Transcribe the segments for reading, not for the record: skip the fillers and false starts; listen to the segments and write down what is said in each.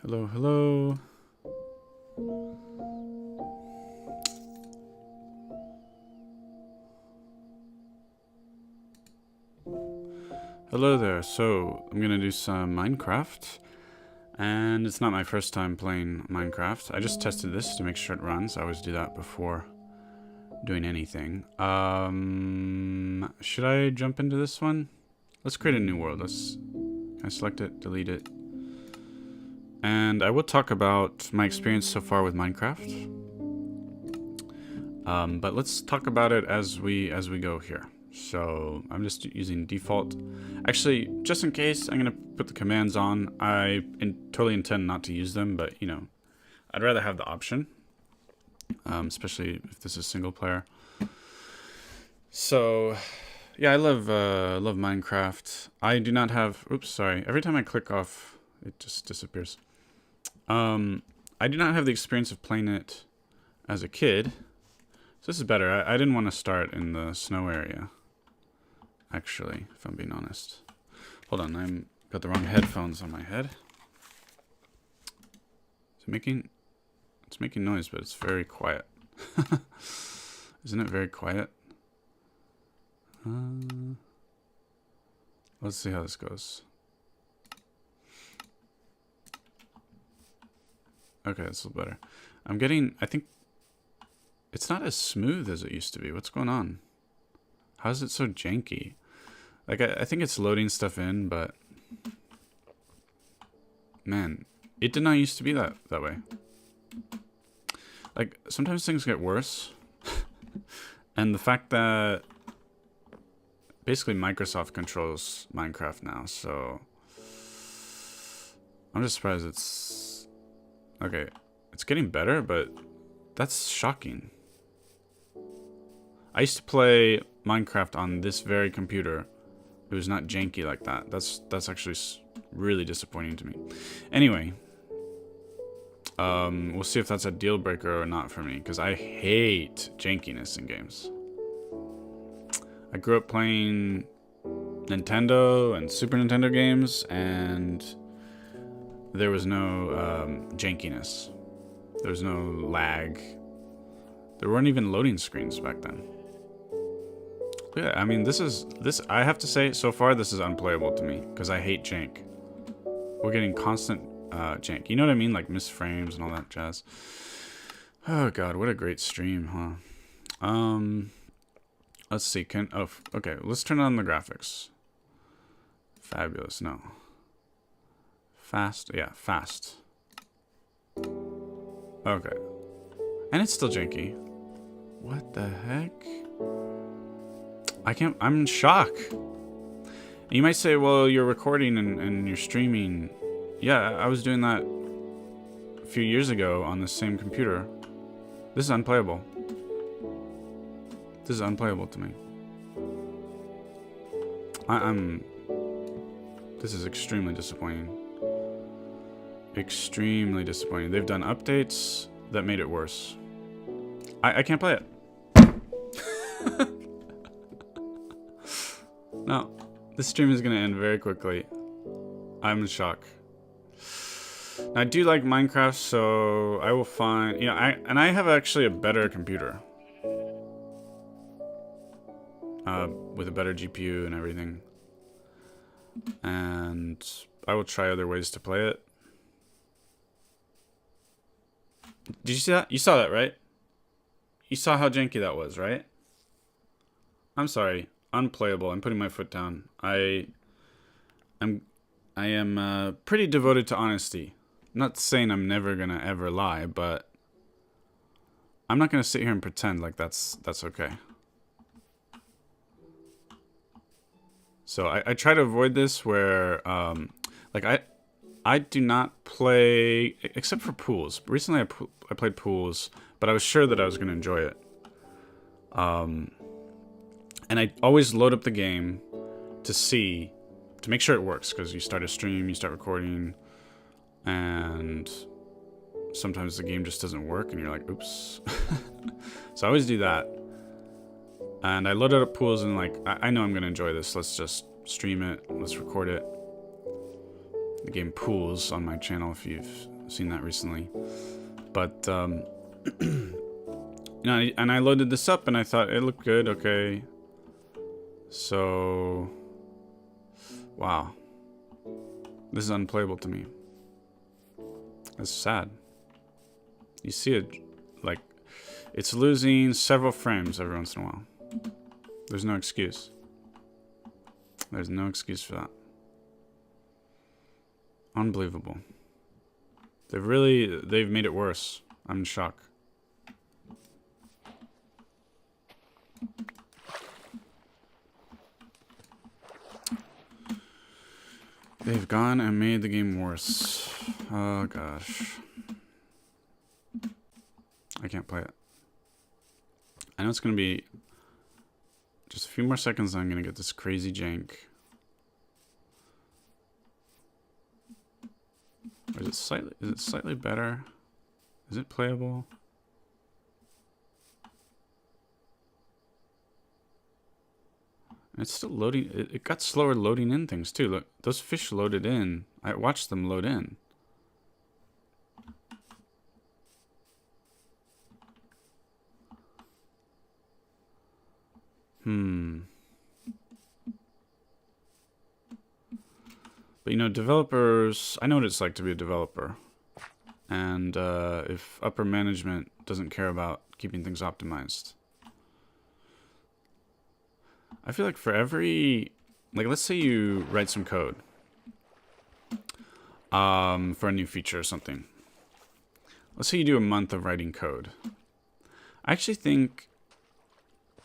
Hello, hello. Hello there. So, I'm gonna do some Minecraft. And it's not my first time playing Minecraft. I just tested this to make sure it runs. I always do that before doing anything. Should I jump into this one? Let's create a new world. I select it, delete it. And I will talk about my experience so far with Minecraft. But let's talk about it as we go here. So I'm just using default. Actually, just in case, I'm gonna put the commands on. I totally intend not to use them, but you know, I'd rather have the option, especially if this is single player. So yeah, I love Minecraft. I do not have. Oops, sorry. Every time I click off, it just disappears. I do not have the experience of playing it as a kid. So this is better. I didn't want to start in the snow area. Actually, if I'm being honest. Hold on, I've got the wrong headphones on my head. Is it making... It's making noise, but it's very quiet. Isn't it very quiet? Let's see how this goes. Okay, that's a little better. I'm getting... I think... It's not as smooth as it used to be. What's going on? How is it so janky? Like, I think it's loading stuff in, but... Man, it did not used to be that way. Like, sometimes things get worse. And the fact that... Basically, Microsoft controls Minecraft now, so... I'm just surprised it's... Okay, it's getting better, but... That's shocking. I used to play Minecraft on this very computer. It was not janky like that. That's actually really disappointing to me. Anyway, we'll see if that's a deal breaker or not for me, because I hate jankiness in games. I grew up playing Nintendo and Super Nintendo games, and there was no jankiness. There was no lag. There weren't even loading screens back then. Yeah, I mean, this I have to say, so far, this is unplayable to me, because I hate jank. We're getting constant jank. You know what I mean? Like missed frames and all that jazz. Oh god, what a great stream, huh? Let's see, okay, let's turn on the graphics. Fabulous, no. Fast, yeah, fast. Okay. And it's still janky. What the heck? I'm in shock. You might say, well, you're recording and you're streaming. Yeah, I was doing that a few years ago on the same computer. This is unplayable. This is unplayable to me. This is extremely disappointing. Extremely disappointing. They've done updates that made it worse. I can't play it. No, this stream is gonna end very quickly. I'm in shock. Now, I do like Minecraft, so I will find, you know, I have actually a better computer. With a better GPU and everything. And I will try other ways to play it. Did you see that? You saw that, right? You saw how janky that was, right? I'm sorry. Unplayable. I'm putting my foot down. I am pretty devoted to honesty. I'm not saying I'm never gonna ever lie, but I'm not gonna sit here and pretend like that's okay. So I try to avoid this where like I do not play except for pools. Recently I played pools, but I was sure that I was gonna enjoy it. And I always load up the game to make sure it works, because you start a stream, you start recording, and sometimes the game just doesn't work, and you're like, oops. So I always do that. And I loaded up pools, and like, I know I'm going to enjoy this. Let's just stream it. Let's record it. the game Pools on my channel if you've seen that recently. But, you know, and I loaded this up and I thought it looked good, okay. So, wow. This is unplayable to me. That's sad. You see it, like, it's losing several frames every once in a while. There's no excuse. There's no excuse for that. Unbelievable. They've made it worse. I'm in shock. They've gone and made the game worse. Oh gosh. I can't play it. I know it's gonna be just a few more seconds and I'm gonna get this crazy jank. Or is it slightly better? Is it playable? It's still loading. It got slower loading in things too. Look, those fish loaded in. I watched them load in. But you know, developers, I know what it's like to be a developer. And if upper management doesn't care about keeping things optimized. I feel like for every, like let's say you write some code for a new feature or something. Let's say you do a month of writing code. I actually think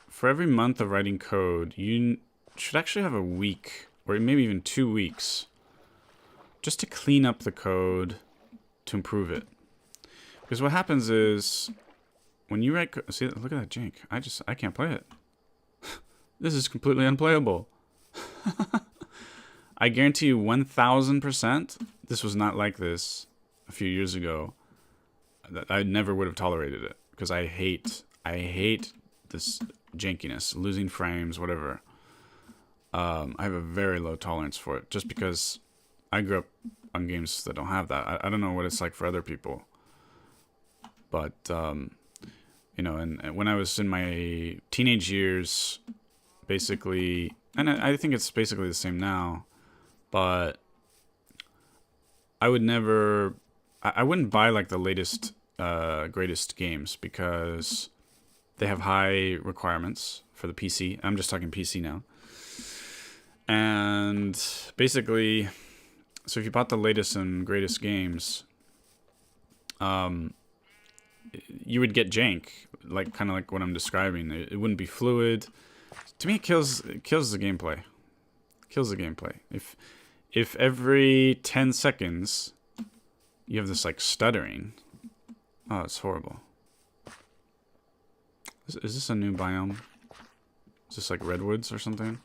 for every month of writing code, you should actually have a week or maybe even 2 weeks just to clean up the code to improve it. Because what happens is when you write, see, look at that jank. I can't play it. This is completely unplayable. I guarantee you 1000% this was not like this a few years ago. I never would have tolerated it because I hate this jankiness, losing frames, whatever. I have a very low tolerance for it just because I grew up on games that don't have that. I don't know what it's like for other people. But, you know, and when I was in my teenage years, basically, and I think it's basically the same now, but I would never, I wouldn't buy like the latest, greatest games because they have high requirements for the PC. I'm just talking PC now. And basically, so if you bought the latest and greatest games, you would get jank, like kind of like what I'm describing. It wouldn't be fluid. To me, it kills the gameplay. Kills the gameplay. If every 10 seconds you have this like stuttering, oh, it's horrible. Is this a new biome? Is this like redwoods or something?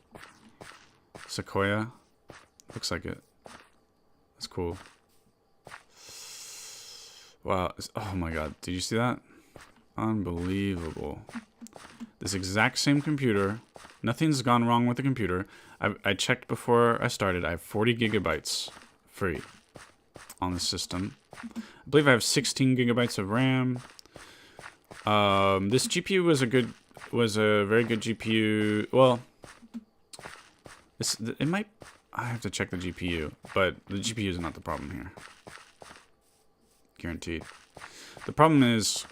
Sequoia? Looks like it. That's cool. Wow. Oh my god. Did you see that? Unbelievable. This exact same computer. Nothing's gone wrong with the computer. I checked before I started. I have 40 gigabytes free on the system. I believe I have 16 gigabytes of RAM. This GPU was a very good GPU. Well, it might. I have to check the GPU, but the GPU is not the problem here. Guaranteed. The problem is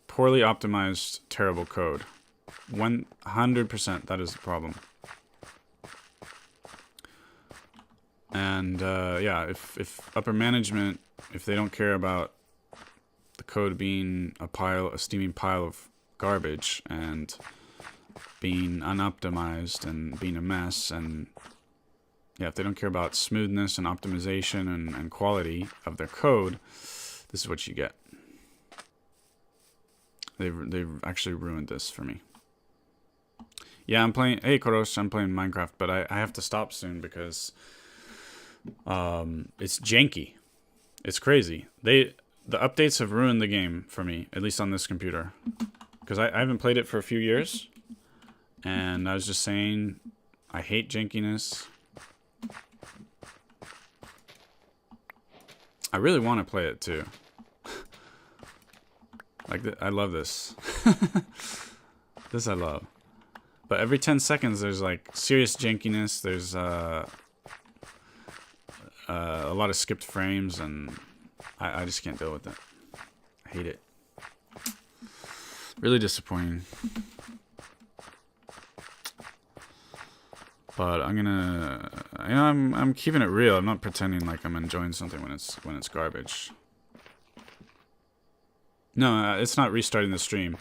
poorly optimized, terrible code. 100%. That is the problem. And yeah, if upper management, if they don't care about the code being a steaming pile of garbage and being unoptimized and being a mess, and yeah, if they don't care about smoothness and optimization and quality of their code, this is what you get. They've actually ruined this for me. Yeah, I'm playing. Hey, Korosh, I'm playing Minecraft, but I have to stop soon because it's janky. It's crazy. The updates have ruined the game for me, at least on this computer, because I haven't played it for a few years, and I was just saying I hate jankiness. I really want to play it too. Like, I love this. This I love. But every 10 seconds, there's like serious jankiness. There's a lot of skipped frames, and I just can't deal with it. I hate it. Really disappointing. But I'm keeping it real. I'm not pretending like I'm enjoying something when it's garbage. No, it's not restarting the stream.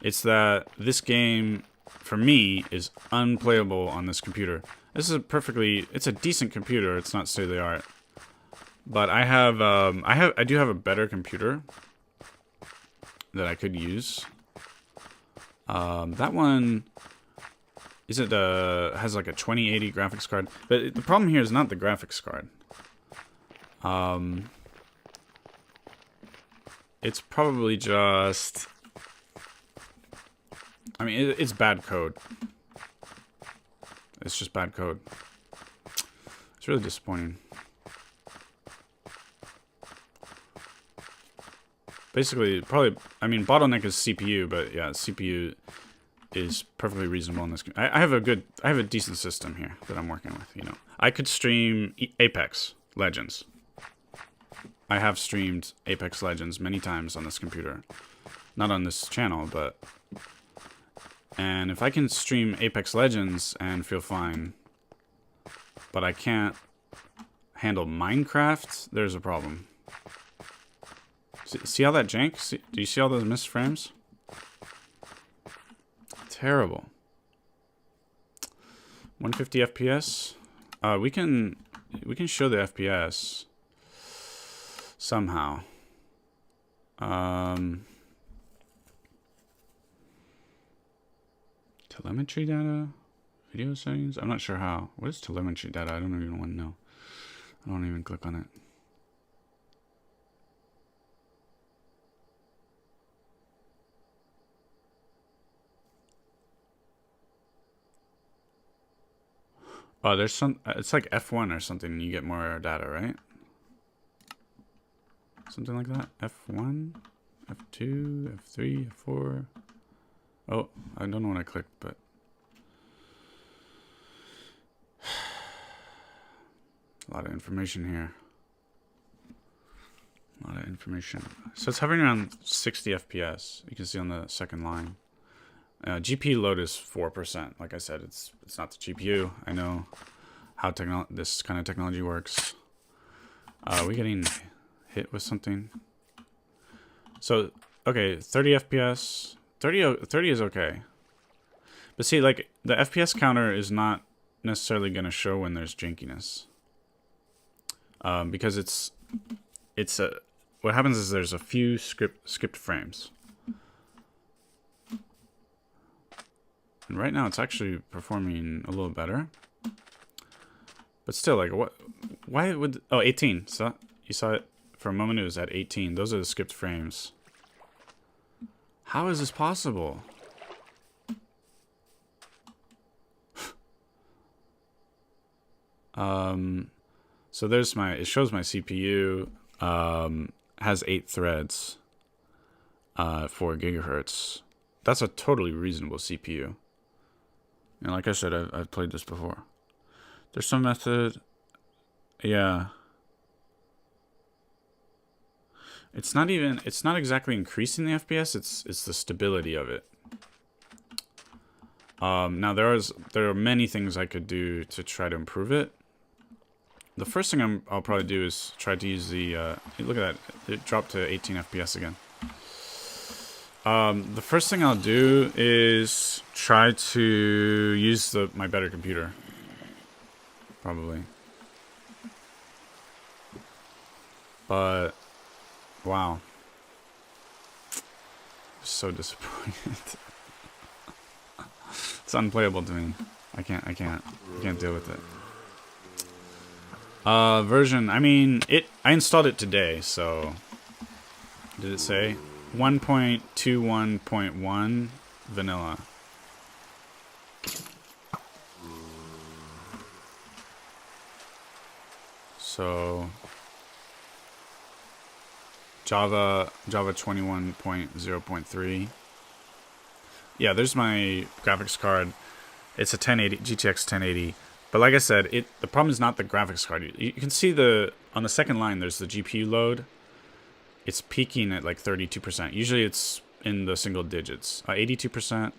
It's that this game, for me, is unplayable on this computer. This is it's a decent computer. It's not state of the art, but I do have a better computer that I could use. That one has like a 2080 graphics card, but the problem here is not the graphics card. It's probably just, I mean, it's bad code. It's just bad code. It's really disappointing. Basically, probably, I mean, bottleneck is CPU, but yeah, CPU is perfectly reasonable in this. I have a decent system here that I'm working with, you know. I could stream Apex Legends. I have streamed Apex Legends many times on this computer. Not on this channel, but... And if I can stream Apex Legends and feel fine, but I can't handle Minecraft, there's a problem. See how that jank? Do you see all those missed frames? Terrible. 150 FPS? We can show the FPS somehow. Telemetry data? Video settings? I'm not sure how. What is telemetry data? I don't even want to know. I don't even click on it. Oh, there's some, it's like F1 or something, and you get more data, right? Something like that. F1, F2, F3, F4. Oh, I don't know what I clicked, but... A lot of information here. A lot of information. So it's hovering around 60 FPS. You can see on the second line. GPU load is 4%. Like I said, it's not the GPU. I know how this kind of technology works. Are we getting hit with something? So, okay, 30 FPS. 30 is okay. But see, like, the FPS counter is not necessarily going to show when there's jankiness. Because what happens is there's a few skipped frames. And right now it's actually performing a little better. But still, like, why would... Oh, 18. So you saw it for a moment, it was at 18. Those are the skipped frames. How is this possible? So there's it shows my CPU, has 8 threads, 4 gigahertz. That's a totally reasonable CPU. And like I said, I've played this before. There's some method, yeah. It's not exactly increasing the FPS, it's the stability of it. Now there are many things I could do to try to improve it. The first thing I'll probably do is try to use the, look at that, it dropped to 18 FPS again. The first thing I'll do is try to use my better computer. Probably. But, wow. So disappointed. It's unplayable to me. I can't deal with it. Version, I mean, I installed it today, so, did it say? 1.21.1 vanilla. So, Java 21.0.3. Yeah, there's my graphics card. It's a 1080 GTX 1080. But like I said, the problem is not the graphics card. You can see on the second line there's the GPU load. It's peaking at like 32%. Usually it's in the single digits. 82%.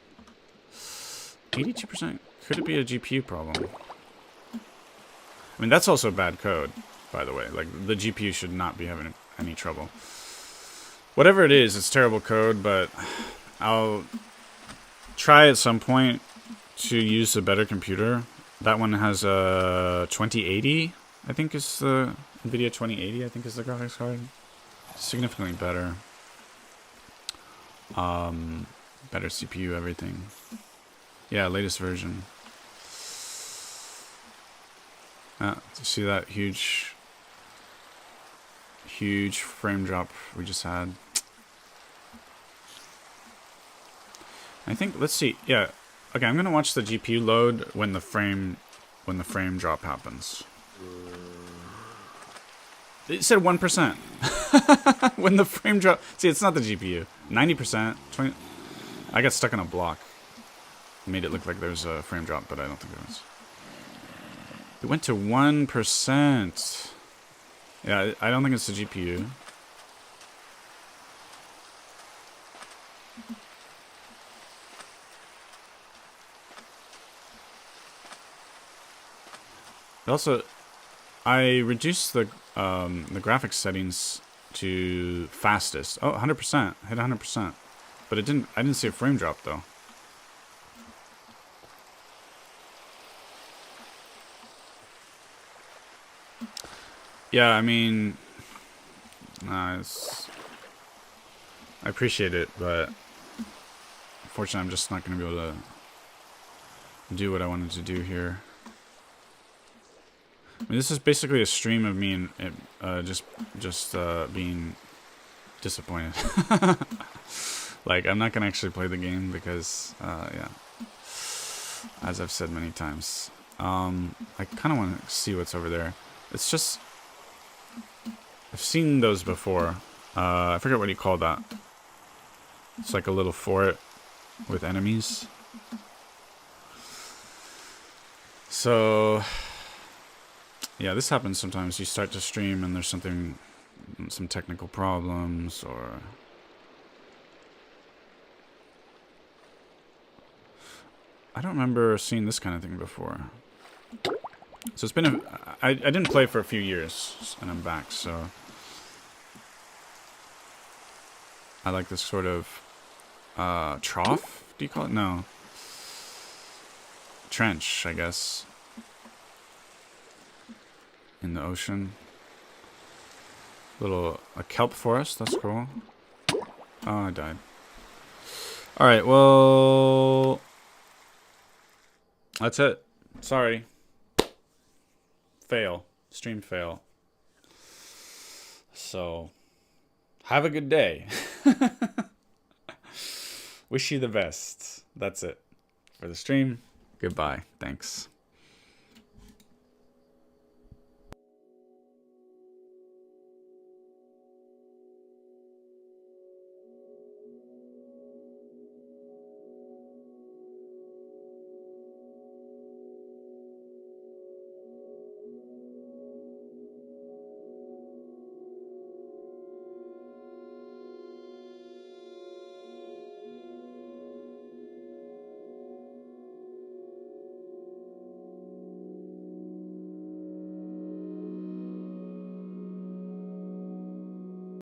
82%? Could it be a GPU problem? I mean, that's also bad code, by the way. Like, the GPU should not be having any trouble. Whatever it is, it's terrible code, but I'll try at some point to use a better computer. That one has a 2080, I think is the NVIDIA 2080, I think is the graphics card. Significantly better. Better CPU, everything. Yeah, latest version. See that huge frame drop we just had. I think, let's see, yeah. Okay, I'm gonna watch the GPU load when the frame drop happens. It said 1%. When the frame drop, see, it's not the GPU. 90%, 20. I got stuck on a block. Made it look like there was a frame drop, but I don't think there was. It went to 1%. Yeah, I don't think it's the GPU. Also, I reduced the graphics settings to fastest. Oh, 100%. Hit 100%. But I didn't see a frame drop though. Yeah, I mean, I appreciate it, but unfortunately I'm just not going to be able to do what I wanted to do here. I mean, this is basically a stream of me and just being disappointed. Like, I'm not going to actually play the game because, yeah, as I've said many times. I kind of want to see what's over there. It's just, I've seen those before. I forget what you call that. It's like a little fort with enemies. So, yeah, this happens sometimes. You start to stream and there's some technical problems, or I don't remember seeing this kind of thing before. So it's been I didn't play for a few years, and I'm back, so I like this sort of trough, do you call it? No. Trench, I guess. In the ocean. A kelp forest, that's cool. Oh, I died. Alright, well, that's it. Sorry. Fail. Stream fail. So, have a good day. Wish you the best. That's it for the stream. Goodbye. Thanks.